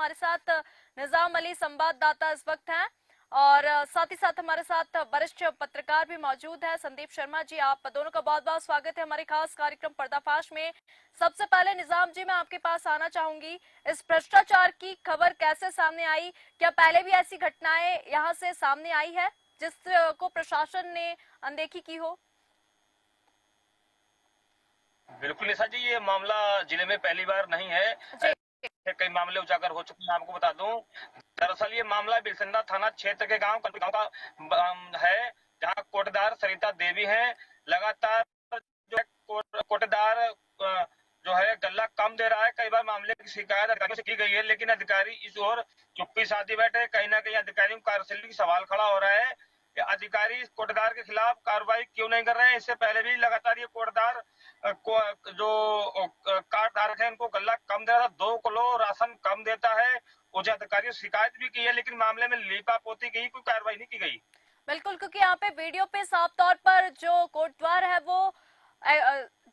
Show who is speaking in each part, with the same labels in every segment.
Speaker 1: हमारे साथ निजाम अली संवाददाता इस वक्त हैं और साथ ही साथ हमारे साथ वरिष्ठ पत्रकार भी मौजूद है संदीप शर्मा जी। आप दोनों का बहुत बहुत स्वागत है हमारे खास कार्यक्रम पर्दाफाश में। सबसे पहले निजाम जी मैं आपके पास आना चाहूंगी, इस भ्रष्टाचार की खबर कैसे सामने आई? क्या पहले भी ऐसी घटनाएं यहाँ से सामने आई है जिसको प्रशासन ने अनदेखी की हो?
Speaker 2: बिल्कुल निशा जी, ये मामला जिले में पहली बार नहीं है। ऐसे कई मामले उजागर हो चुके हैं। आपको बता दूं, दरअसल ये मामला बिरसंडा थाना क्षेत्र के गांव का है, जहां कोटेदार सरिता देवी हैं। लगातार जो है कोटेदार जो है गल्ला कम दे रहा है। कई बार मामले की शिकायत अधिकारियों से की गई है, लेकिन अधिकारी इस ओर चुप्पी साधी बैठे। कहीं ना कहीं अधिकारियों की कार्यशैली की सवाल खड़ा हो रहा है। अधिकारी इस कोटेदार के खिलाफ कार्रवाई क्यों नहीं कर रहे हैं? इससे पहले भी लगातार ये कोटेदार को जो कार्ड धारक है उनको गल्ला कम दे रहा था, 2 किलो राशन कम देता है। उच्च अधिकारियों से शिकायत भी की है, लेकिन मामले में लीपापोती की कोई कार्रवाई नहीं की गई।
Speaker 1: बिल्कुल, क्योंकि यहाँ पे वीडियो पे साफ तौर पर जो कोटद्वार है वो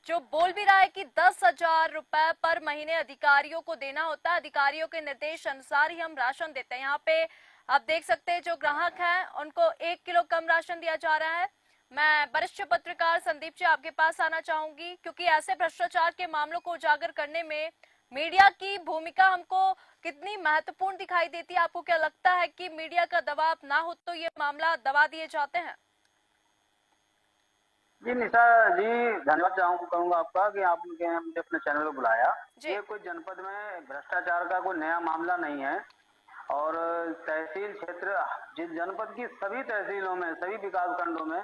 Speaker 1: जो बोल भी रहा है कि 10,000 रुपए पर महीने अधिकारियों को देना होता है, अधिकारियों के निर्देश अनुसार ही हम राशन देते हैं। यहाँ पे आप देख सकते हैं जो ग्राहक हैं उनको 1 किलो कम राशन दिया जा रहा है। मैं वरिष्ठ पत्रकार संदीप जी आपके पास आना चाहूंगी, क्योंकि ऐसे भ्रष्टाचार के मामलों को उजागर करने में मीडिया की भूमिका हमको कितनी महत्वपूर्ण दिखाई देती है? आपको क्या लगता है कि मीडिया का दबाव ना हो तो ये मामला दबा दिए जाते हैं?
Speaker 3: जी निशा जी, धन्यवाद कहूंगा आपका कि आपने मुझे अपने चैनल पर बुलाया। ये कोई जनपद में भ्रष्टाचार का कोई नया मामला नहीं है और तहसील क्षेत्र जिस जनपद की सभी तहसीलों में, सभी विकास खंडों में,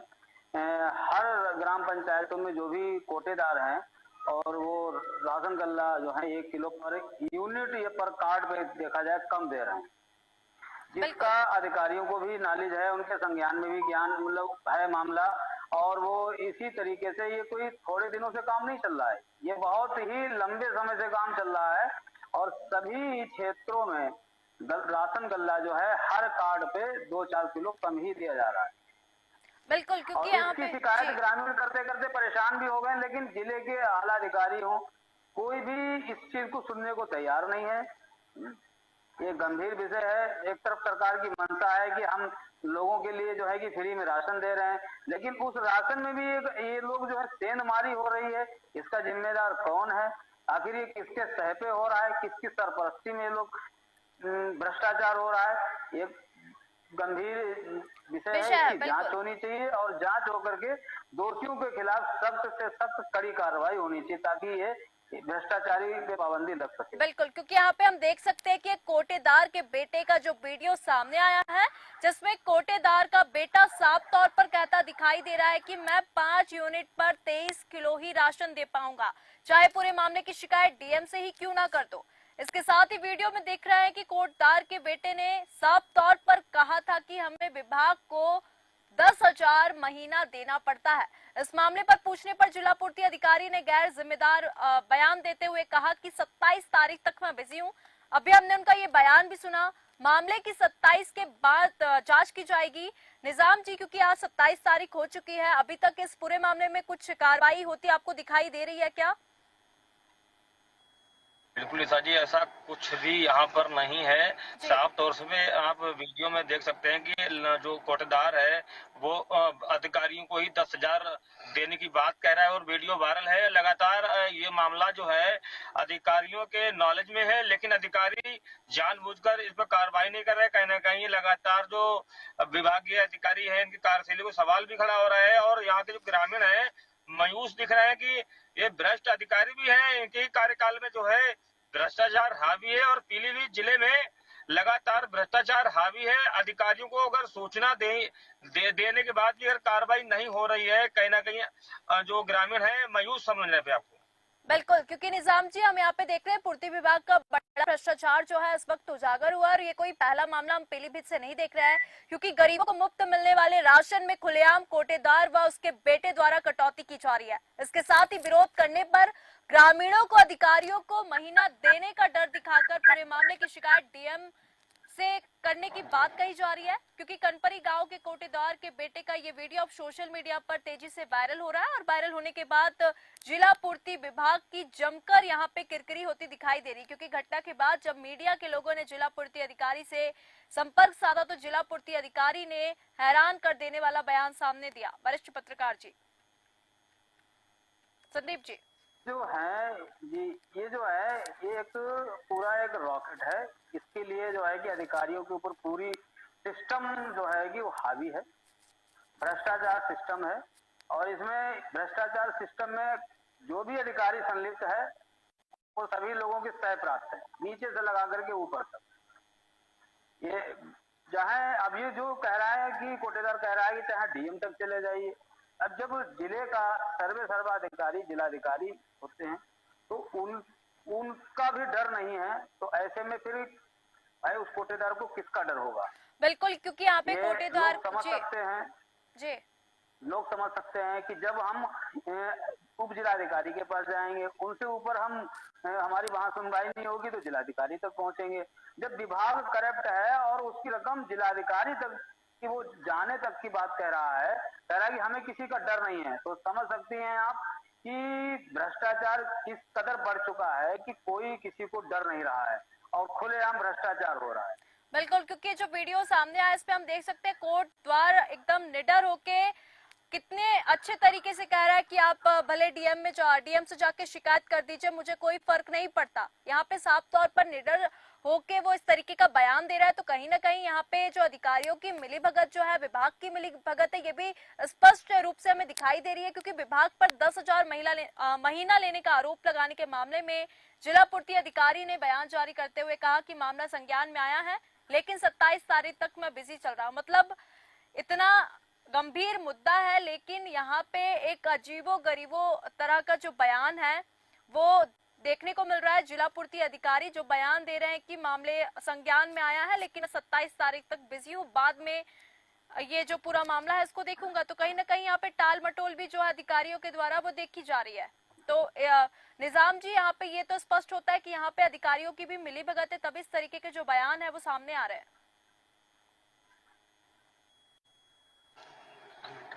Speaker 3: हर ग्राम पंचायतों में जो भी कोटेदार हैं और वो राशन गल्ला जो है 1 किलो पर यूनिट या पर कार्ड पे देखा जाए कम दे रहे हैं, जिसका अधिकारियों को भी नॉलेज है, उनके संज्ञान में भी ज्ञान मतलब है मामला। और वो इसी तरीके से ये कोई थोड़े दिनों से काम नहीं चल रहा है, ये बहुत ही लंबे समय से काम चल रहा है और सभी क्षेत्रों में राशन गल्ला जो है हर कार्ड पे 2-4 किलो कम ही दिया जा रहा है।
Speaker 1: बिल्कुल, क्योंकि
Speaker 3: और इसकी शिकायत ग्रामीण करते करते परेशान भी हो गए, लेकिन जिले के आला अधिकारी हो कोई भी इस चीज को सुनने को तैयार नहीं है। ये गंभीर विषय है। एक तरफ सरकार की मंशा है कि हम लोगों के लिए जो है कि फ्री में राशन दे रहे हैं, लेकिन उस राशन में भी ये लोग जो है सेंधमारी हो रही है। इसका जिम्मेदार कौन है? आखिर ये किसके सह पे हो रहा है? किसकी सरपरस्ती में लोग भ्रष्टाचार हो रहा है? ये गंभीर विषय है कि जांच होनी चाहिए और जांच होकर के दोषियों के खिलाफ सख्त से सख्त कड़ी कार्रवाई होनी चाहिए, ताकि ये भ्रष्टाचारी पे पाबंदी लग सके।
Speaker 1: बिल्कुल, क्योंकि यहाँ पे हम देख सकते हैं कि कोटेदार के बेटे का जो वीडियो सामने आया है, जिसमें कोटेदार का बेटा साफ तौर पर कहता दिखाई दे रहा है कि मैं 5 यूनिट पर 23 किलो ही राशन दे पाऊंगा, चाहे पूरे मामले की शिकायत डीएम से ही क्यों ना कर दो। इसके साथ ही वीडियो में देख रहे हैं कि कोटदार के बेटे ने साफ तौर पर कहा था कि हमें विभाग को 10,000 महीना देना पड़ता है। इस मामले पर पूछने पर जिला पूर्ति अधिकारी ने गैर जिम्मेदार बयान देते हुए कहा कि 27 तारीख तक मैं बिजी हूं। अभी हमने उनका ये बयान भी सुना। मामले की 27 के बाद जांच की जाएगी। निजाम जी, क्योंकि आज 27 तारीख हो चुकी है, अभी तक इस पूरे मामले में कुछ कार्रवाई होती आपको दिखाई दे रही है क्या?
Speaker 2: बिल्कुल निशा जी, ऐसा कुछ भी यहाँ पर नहीं है। साफ तौर से आप वीडियो में देख सकते हैं कि जो कोटेदार है वो अधिकारियों को ही 10,000 देने की बात कह रहा है और वीडियो वायरल है। लगातार ये मामला जो है अधिकारियों के नॉलेज में है, लेकिन अधिकारी जानबूझकर इस पर कार्रवाई नहीं कर रहे। कहीं ना कहीं लगातार जो विभागीय अधिकारी है इनकी कार्यशैली को सवाल भी खड़ा हो रहा है और यहाँ के जो ग्रामीण है मायूस दिख रहे हैं कि ये भ्रष्ट अधिकारी भी हैं। इनके कार्यकाल में जो है भ्रष्टाचार हावी है और पीलीभीत जिले में लगातार भ्रष्टाचार हावी है। अधिकारियों को अगर सूचना देने के बाद भी अगर कार्रवाई नहीं हो रही है, कहीं ना कहीं जो ग्रामीण है मायूस समझ रहे हैं आपको।
Speaker 1: बिल्कुल, क्योंकि निजाम जी हम यहाँ पे देख रहे हैं पूर्ति विभाग का बड़ा भ्रष्टाचार जो है इस वक्त उजागर हुआ और ये कोई पहला मामला हम पीलीभीत से नहीं देख रहे हैं, क्योंकि गरीबों को मुफ्त मिलने वाले राशन में खुलेआम कोटेदार व उसके बेटे द्वारा कटौती की जा रही है। इसके साथ ही विरोध करने पर ग्रामीणों को अधिकारियों को महीना देने का डर दिखाकर पूरे मामले की शिकायत डीएम इसे करने की बात कही जा रही है, क्योंकि कनपरी गांव के कोटेदार के बेटे का ये वीडियो अब सोशल मीडिया पर तेजी से वायरल हो रहा है और वायरल होने के बाद जिला पूर्ति विभाग की जमकर यहां पे किरकिरी होती दिखाई दे रही, क्योंकि घटना के बाद जब मीडिया के लोगों ने जिला पूर्ति अधिकारी से संपर्क साधा तो जिला पूर्ति अधिकारी ने हैरान कर देने वाला बयान सामने दिया। वरिष्ठ पत्रकार जी संदीप जी
Speaker 3: जो है जी, ये जो है ये एक पूरा एक रॉकेट है। इसके लिए जो है कि अधिकारियों के ऊपर पूरी सिस्टम जो है कि वो हावी है, भ्रष्टाचार सिस्टम है। और इसमें भ्रष्टाचार सिस्टम में जो भी अधिकारी संलिप्त है वो सभी लोगों की सह प्राप्त है, नीचे से लगा करके ऊपर तक। ये जहां अब ये जो कह रहा है कि कोटेदार कह रहा है कि चाहे डीएम तक चले जाइए। अब जब जिले का सर्वाधिकारी जिलाधिकारी होते हैं तो उनका भी डर नहीं है, तो ऐसे में फिर भाई उस कोटेदार को किसका डर होगा?
Speaker 1: बिल्कुल, क्योंकि यहाँ पे कोटेदार
Speaker 3: लोग समझ सकते हैं
Speaker 1: जी,
Speaker 3: लोग समझ सकते हैं कि जब हम उप जिलाधिकारी के पास जाएंगे, उनसे ऊपर हमारी वहां सुनवाई नहीं होगी तो जिलाधिकारी तक पहुंचेंगे। जब विभाग करप्ट है और उसकी रकम जिलाधिकारी तक कि वो जाने तक की बात कह रहा है कि हमें किसी का डर नहीं है, तो समझ सकती हैं आप कि भ्रष्टाचार किस कदर बढ़ चुका है कि कोई किसी को डर नहीं रहा है और खुलेआम भ्रष्टाचार हो रहा है।
Speaker 1: बिल्कुल, क्योंकि जो वीडियो सामने आया इस पे हम देख सकते हैं कोर्ट द्वार एकदम निडर होके कितने अच्छे तरीके से कह रहा है कि आप भले डीएम से जाके शिकायत कर दीजिए, मुझे कोई फर्क नहीं पड़ता। यहाँ पे साफ तौर पर निडर होके वो इस तरीके का बयान दे रहा है, तो कहीं ना कहीं यहाँ पे जो अधिकारियों की मिलीभगत जो है, विभाग की मिलीभगत है, ये भी स्पष्ट रूप से हमें दिखाई दे रही है। क्योंकि विभाग पर 10,000 महीना लेने का आरोप लगाने के मामले में जिला पूर्ति अधिकारी ने बयान जारी करते हुए कहा कि मामला संज्ञान में आया है, लेकिन 27 तारीख तक मैं बिजी चल रहा हूँ। मतलब इतना गंभीर मुद्दा है, लेकिन यहाँ पे एक अजीबो गरीबो तरह का जो बयान है वो देखने को मिल रहा है। जिला पूर्ति अधिकारी जो बयान दे रहे हैं कि मामले संज्ञान में आया है, लेकिन 27 तारीख तक बिजी हूँ, बाद में ये जो पूरा मामला है इसको देखूंगा। तो कहीं ना कहीं यहाँ पे टाल मटोल भी जो है अधिकारियों के द्वारा वो देखी जा रही है। तो निजाम जी, यहाँ पे ये तो स्पष्ट होता है कि यहाँ पे अधिकारियों की भी मिलीभगत है, तभी इस तरीके के जो बयान है वो सामने आ रहे हैं।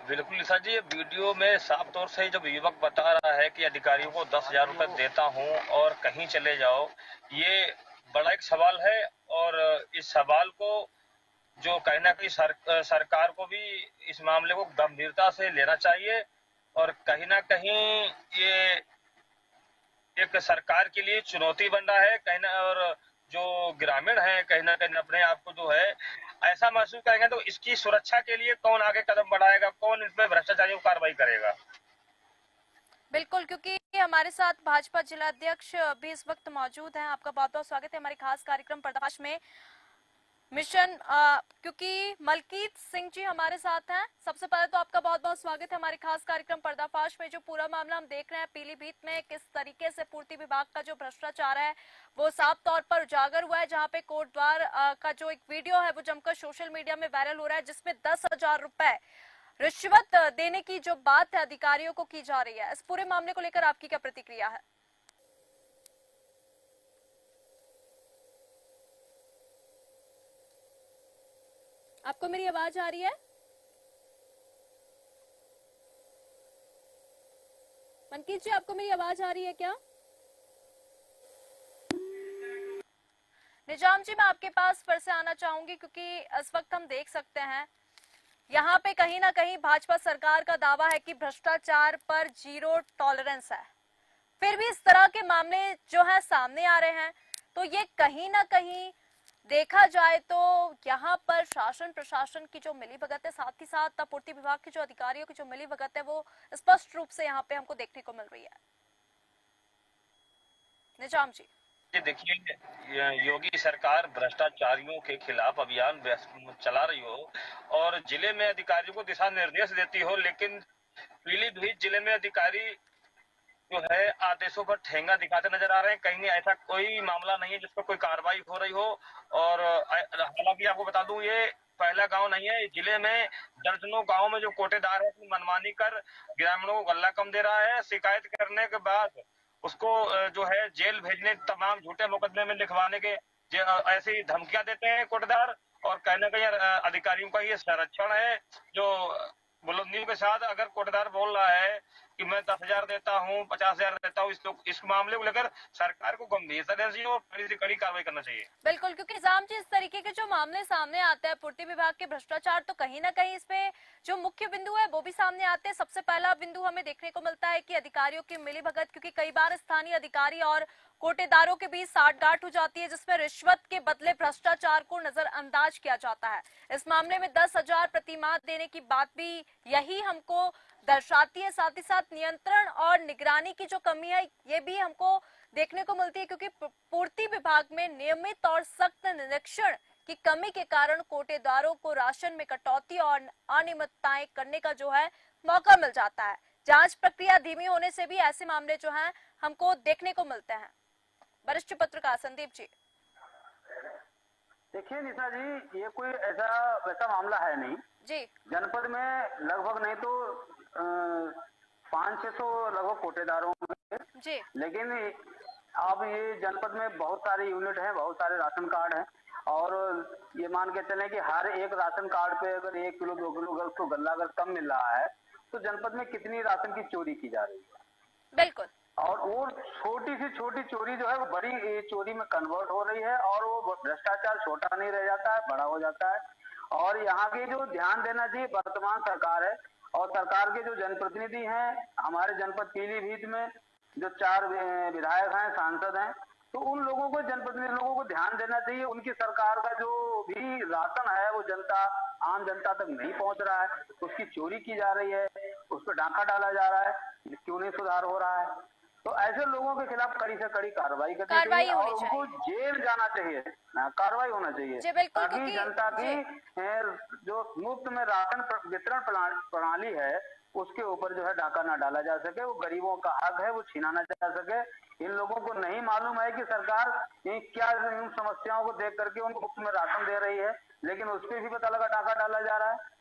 Speaker 2: बिल्कुल निशा जी, ये वीडियो में साफ तौर से जब युवक बता रहा है कि अधिकारियों को 10,000 रुपए देता हूं और कहीं चले जाओ, ये बड़ा एक सवाल है। और इस सवाल को जो कहीं ना कहीं सरकार को भी इस मामले को गंभीरता से लेना चाहिए। और कहीं ना कहीं ये एक सरकार के लिए चुनौती बन रहा है कहीं ना। और जो ग्रामीण है कहीं ना कहीं अपने आप को जो है ऐसा महसूस करेंगे, तो इसकी सुरक्षा के लिए कौन आगे कदम बढ़ाएगा, कौन इस पे भ्रष्टाचारियों को कार्रवाई करेगा?
Speaker 1: बिल्कुल, क्योंकि हमारे साथ भाजपा जिला अध्यक्ष भी इस वक्त मौजूद हैं। आपका बहुत बहुत स्वागत है हमारे खास कार्यक्रम पर्दाफाश में। मिशन क्योंकि मलकीत सिंह जी हमारे साथ हैं। सबसे पहले तो आपका बहुत बहुत स्वागत है हमारे खास कार्यक्रम पर्दाफाश में। जो पूरा मामला हम देख रहे हैं पीलीभीत में, किस तरीके से पूर्ति विभाग का जो भ्रष्टाचार है वो साफ तौर पर उजागर हुआ है, जहां पे कोर्ट द्वार का जो एक वीडियो है वो जमकर सोशल मीडिया में वायरल हो रहा है, जिसमें 10,000 रुपए रिश्वत देने की जो बात है अधिकारियों को की जा रही है। इस पूरे मामले को लेकर आपकी क्या प्रतिक्रिया है? आपको मेरी आवाज आ रही है? मनकीत जी, आपको मेरी आवाज आ रही है क्या? निजाम जी, मैं आपके पास फिर से आना चाहूंगी, क्योंकि इस वक्त हम देख सकते हैं यहाँ पे कहीं ना कहीं भाजपा सरकार का दावा है कि भ्रष्टाचार पर जीरो टॉलरेंस है, फिर भी इस तरह के मामले जो है सामने आ रहे हैं। तो ये कहीं ना कहीं देखा जाए तो यहाँ पर शासन प्रशासन की जो मिलीभगत है, साथ ही साथ पूर्ति विभाग के जो अधिकारियों की जो मिलीभगत है, वो स्पष्ट रूप से यहाँ पे हमको देखने को मिल रही है। निजाम जी,
Speaker 2: देखिए, योगी सरकार भ्रष्टाचारियों के खिलाफ अभियान चला रही हो और जिले में अधिकारियों को दिशा निर्देश देती हो, लेकिन पीलीभीत जिले में अधिकारी जो है आदेशों पर ठेंगा दिखाते नजर आ रहे हैं। कहीं ऐसा कोई मामला नहीं है जिस पर कोई कार्रवाई हो रही हो। और हालांकि आपको बता दूं, ये पहला गांव नहीं है, जिले में दर्जनों गांव में जो कोटेदार है अपनी मनमानी कर ग्रामीणों को गल्ला कम दे रहा है। शिकायत करने के बाद उसको जो है जेल भेजने, तमाम झूठे मुकदमे में लिखवाने के ऐसी धमकियां देते हैं कोटेदार, और कहीं ना कहीं अधिकारियों का ये संरक्षण है जो बुलंदियों के साथ। अगर कोटेदार बोल रहा है कि मैं 10,000 देता हूँ, 50,000 देता हूँ, इस मामले को लेकर सरकार को गंभीरता से और कड़ी से कड़ी कार्रवाई करना चाहिए।
Speaker 1: बिल्कुल, क्योंकि निजाम जी, इस तरीके के जो मामले सामने आते हैं पूर्ति विभाग के भ्रष्टाचार, तो कहीं ना कहीं इसमें जो मुख्य बिंदु है वो भी सामने आते हैं। सबसे पहला बिंदु हमें देखने को मिलता है कि अधिकारियों की मिलीभगत, क्योंकि कई बार स्थानीय अधिकारी और कोटेदारों के बीच साठगांठ हो जाती है, जिसमें रिश्वत के बदले भ्रष्टाचार को नजरअंदाज किया जाता है। इस मामले में 10,000 प्रतिमाह देने की बात भी यही हमको दर्शाती है। साथ ही साथ नियंत्रण और निगरानी की जो कमी है ये भी हमको देखने को मिलती है, क्योंकि पूर्ति विभाग में नियमित और सख्त निरीक्षण की कमी के कारण कोटेदारों को राशन में कटौती और अनियमितताएं करने का जो है मौका मिल जाता है। जांच प्रक्रिया धीमी होने से भी ऐसे मामले जो हैं हमको देखने को मिलते हैं। वरिष्ठ पत्रकार संदीप जी।
Speaker 3: देखिए निशा जी, ये कोई ऐसा वैसा मामला है नहीं
Speaker 1: जी।
Speaker 3: जनपद में लगभग नहीं तो 500-600 लगभग कोटेदारों में
Speaker 1: जी।
Speaker 3: लेकिन अब ये जनपद में बहुत सारे यूनिट हैं, बहुत सारे राशन कार्ड हैं, और ये मान के चलें कि हर एक राशन कार्ड पे अगर 1 किलो 2 किलो अगर उसको गल्ला अगर कम मिल रहा है तो जनपद में कितनी राशन की चोरी की जा रही है।
Speaker 1: बिल्कुल।
Speaker 3: और वो छोटी सी छोटी चोरी जो है वो बड़ी चोरी में कन्वर्ट हो रही है, और वो भ्रष्टाचार छोटा नहीं रह जाता है, बड़ा हो जाता है। और यहाँ की जो ध्यान देना चाहिए वर्तमान सरकार है, और सरकार के जो जनप्रतिनिधि हैं हमारे जनपद पीलीभीत में जो 4 विधायक हैं, सांसद हैं, तो उन लोगों को, जनप्रतिनिधि लोगों को ध्यान देना चाहिए। उनकी सरकार का जो भी राशन है वो आम जनता तक नहीं पहुंच रहा है, उसकी चोरी की जा रही है, उस पर डाका डाला जा रहा है, क्यों नहीं सुधार हो रहा है। तो ऐसे लोगों के खिलाफ कड़ी से कड़ी कार्रवाई करनी चाहिए और उनको जेल जाना चाहिए, कार्रवाई होना चाहिए, ताकि जनता की जो मुफ्त में राशन वितरण प्रणाली है उसके ऊपर जो है डाका ना डाला जा सके। वो गरीबों का हक है, वो छीना ना जा सके। इन लोगों को नहीं मालूम है कि सरकार क्या इन समस्याओं को देख करके उनको मुफ्त में राशन दे रही है, लेकिन उस पर भी पता लगा डाका डाला जा रहा है।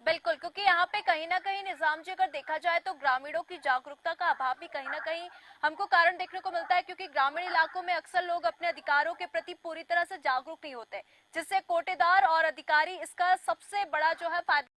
Speaker 1: बिल्कुल, क्योंकि यहाँ पे कहीं ना कहीं निजाम जी अगर देखा जाए तो ग्रामीणों की जागरूकता का अभाव भी कहीं ना कहीं हमको कारण देखने को मिलता है, क्योंकि ग्रामीण इलाकों में अक्सर लोग अपने अधिकारों के प्रति पूरी तरह से जागरूक नहीं होते, जिससे कोटेदार और अधिकारी इसका सबसे बड़ा जो है फायदा